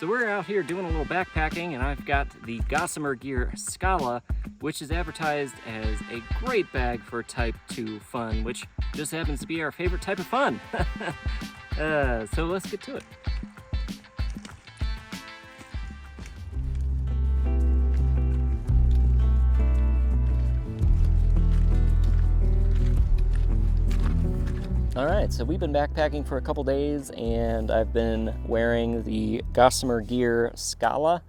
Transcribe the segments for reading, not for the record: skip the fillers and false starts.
So we're out here doing a little backpacking, and I've got the Gossamer Gear Skala, which is advertised as a great bag for Type 2 fun, which just happens to be our favorite type of fun. So let's get to it. All right, so we've been backpacking for a couple days, and I've been wearing the Gossamer Gear Skala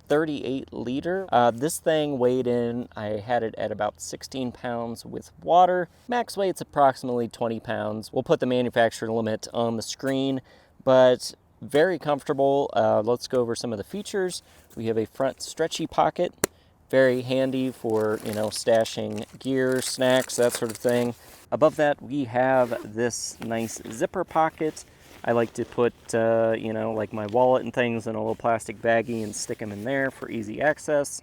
38 liter. This thing weighed in, I had it at about 16 pounds with water. Max weight's approximately 20 pounds. We'll put the manufacturer limit on the screen, but very comfortable. Let's go over some of the features. We have a front stretchy pocket, very handy for, stashing gear, snacks, that sort of thing. Above that, we have this nice zipper pocket. I like to put, like my wallet and things in a little plastic baggie and stick them in there for easy access.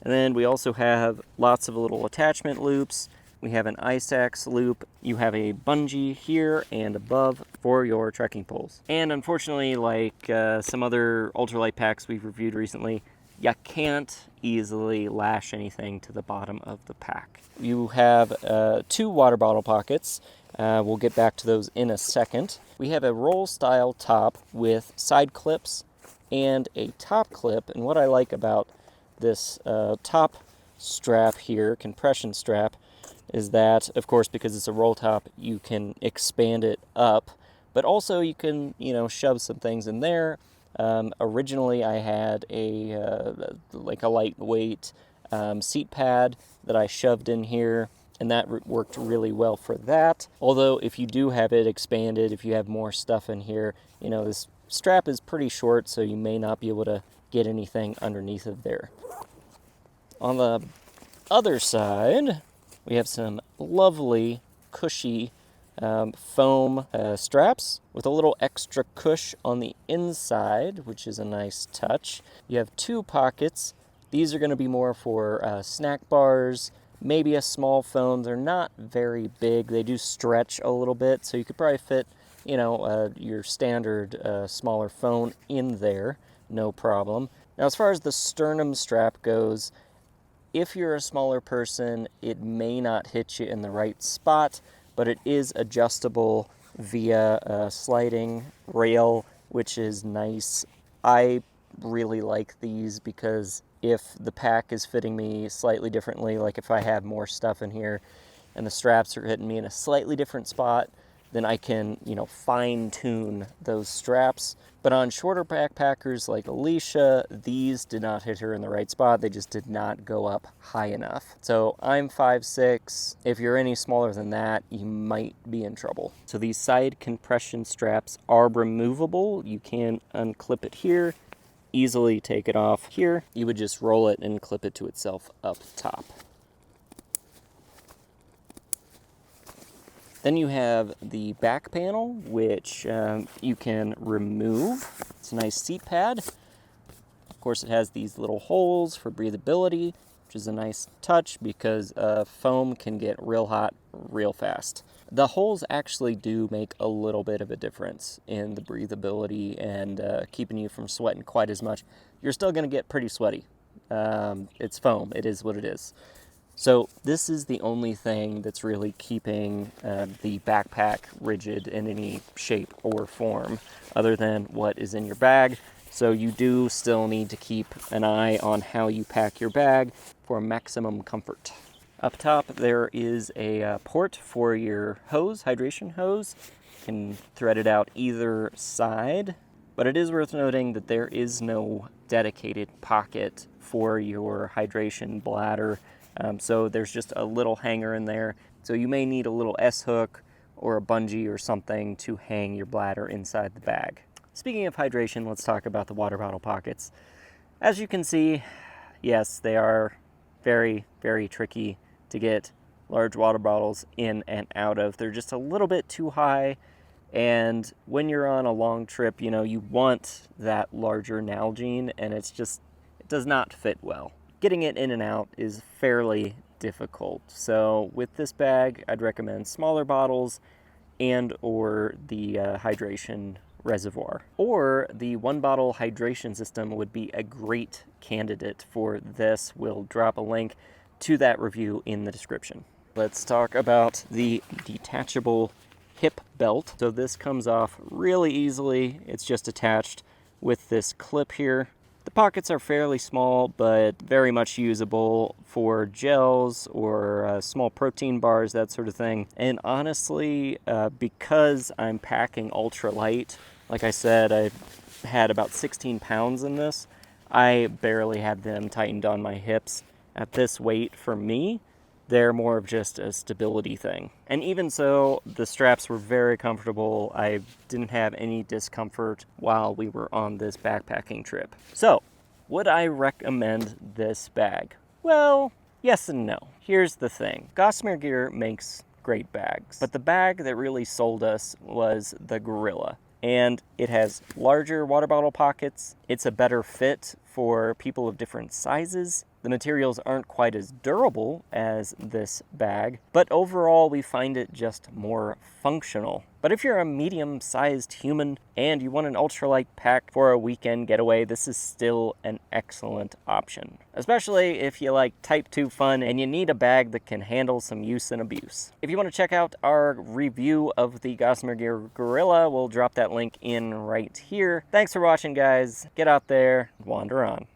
And then we also have lots of little attachment loops. We have an ice axe loop. You have a bungee here and above for your trekking poles. And unfortunately, like some other ultralight packs we've reviewed recently, you can't easily lash anything to the bottom of the pack. You have 2 water bottle pockets. We'll get back to those in a second. We have a roll style top with side clips and a top clip. And what I like about this top strap here, compression strap, is that, of course, because it's a roll top, you can expand it up, but also you can, shove some things in there. Originally I had a lightweight seat pad that I shoved in here, and that worked really well for that. Although if you do have it expanded, if you have more stuff in here, this strap is pretty short, so you may not be able to get anything underneath of there. On the other side, we have some lovely cushy foam straps with a little extra cush on the inside, which is a nice touch. You have 2 pockets. These are going to be more for snack bars, maybe a small phone. They're not very big. They do stretch a little bit, so you could probably fit, your standard smaller phone in there, no problem. Now, as far as the sternum strap goes, if you're a smaller person, it may not hit you in the right spot, but it is adjustable via a sliding rail, which is nice. I really like these because if the pack is fitting me slightly differently, like if I have more stuff in here and the straps are hitting me in a slightly different spot, then I can, fine-tune those straps. But on shorter backpackers like Alicia, these did not hit her in the right spot. They just did not go up high enough. So I'm 5'6". If you're any smaller than that, you might be in trouble. So these side compression straps are removable. You can unclip it here, easily take it off here. You would just roll it and clip it to itself up top. Then you have the back panel, which you can remove. It's a nice seat pad. Of course, it has these little holes for breathability, which is a nice touch because foam can get real hot real fast. The holes actually do make a little bit of a difference in the breathability and keeping you from sweating quite as much. You're still going to get pretty sweaty. It's foam. It is what it is. So this is the only thing that's really keeping the backpack rigid in any shape or form other than what is in your bag. So you do still need to keep an eye on how you pack your bag for maximum comfort. Up top there is a port for your hose, hydration hose. You can thread it out either side, but it is worth noting that there is no dedicated pocket for your hydration bladder. So there's just a little hanger in there. So you may need a little S-hook or a bungee or something to hang your bladder inside the bag. Speaking of hydration, let's talk about the water bottle pockets. As you can see, yes, they are very, very tricky to get large water bottles in and out of. They're just a little bit too high. And when you're on a long trip, you want that larger Nalgene, and it does not fit well. Getting it in and out is fairly difficult. So with this bag, I'd recommend smaller bottles and or the hydration reservoir. Or the one bottle hydration system would be a great candidate for this. We'll drop a link to that review in the description. Let's talk about the detachable hip belt. So this comes off really easily. It's just attached with this clip here. The pockets are fairly small, but very much usable for gels or small protein bars, that sort of thing. And honestly, because I'm packing ultralight, like I said, I had about 16 pounds in this. I barely had them tightened on my hips. At this weight, for me, they're more of just a stability thing. And even so, the straps were very comfortable. I didn't have any discomfort while we were on this backpacking trip. So, would I recommend this bag? Well, yes and no. Here's the thing. Gossamer Gear makes great bags, but the bag that really sold us was the Gorilla. And it has larger water bottle pockets. It's a better fit for people of different sizes. The materials aren't quite as durable as this bag, but overall we find it just more functional. But if you're a medium-sized human and you want an ultralight pack for a weekend getaway, this is still an excellent option. Especially if you like Type 2 fun and you need a bag that can handle some use and abuse. If you want to check out our review of the Gossamer Gear Gorilla, we'll drop that link in right here. Thanks for watching, guys. Get out there, wander on.